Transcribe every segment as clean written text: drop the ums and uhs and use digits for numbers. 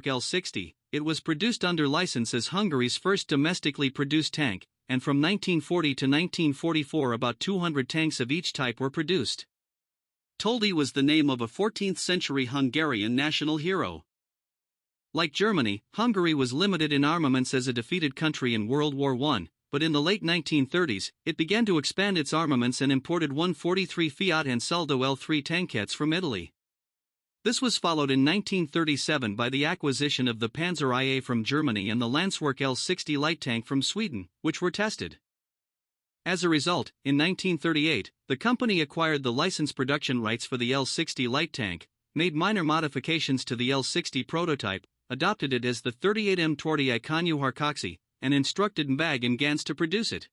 L-60, it was produced under license as Hungary's first domestically produced tank, and from 1940 to 1944 about 200 tanks of each type were produced. Toldi was the name of a 14th-century Hungarian national hero. Like Germany, Hungary was limited in armaments as a defeated country in World War I, but in the late 1930s, it began to expand its armaments and imported 143 Fiat Ansaldo L3 tankettes from Italy. This was followed in 1937 by the acquisition of the Panzer IA from Germany and the Landswerk L-60 light tank from Sweden, which were tested. As a result, in 1938, the company acquired the license production rights for the L-60 light tank, made minor modifications to the L-60 prototype, adopted it as the 38M Twardy Ikonu Harkoksi, and instructed Mbag and Gans to produce it.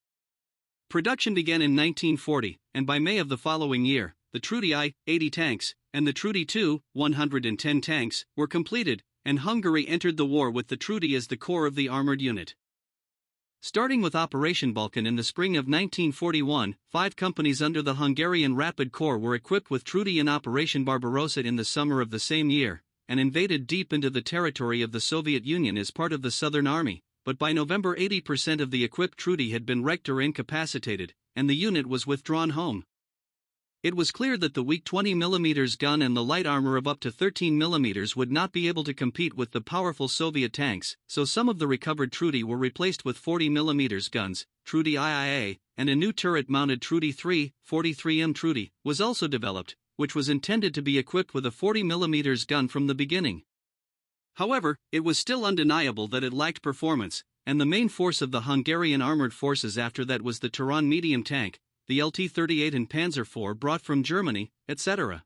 Production began in 1940, and by May of the following year, the Trudy I, 80 tanks, and the Trudy II, 110 tanks, were completed, and Hungary entered the war with the Trudy as the core of the armored unit. Starting with Operation Balkan in the spring of 1941, 5 companies under the Hungarian Rapid Corps were equipped with Trudy in Operation Barbarossa in the summer of the same year, and invaded deep into the territory of the Soviet Union as part of the Southern Army, but by November 80% of the equipped Trudy had been wrecked or incapacitated, and the unit was withdrawn home. It was clear that the weak 20mm gun and the light armor of up to 13mm would not be able to compete with the powerful Soviet tanks, so some of the recovered Trudy were replaced with 40mm guns. Trudy IIA, and a new turret-mounted Trudy III, 43M Trudy, was also developed, which was intended to be equipped with a 40mm gun from the beginning. However, it was still undeniable that it lacked performance, and the main force of the Hungarian armored forces after that was the Turan medium tank, the LT-38 and Panzer IV brought from Germany, etc.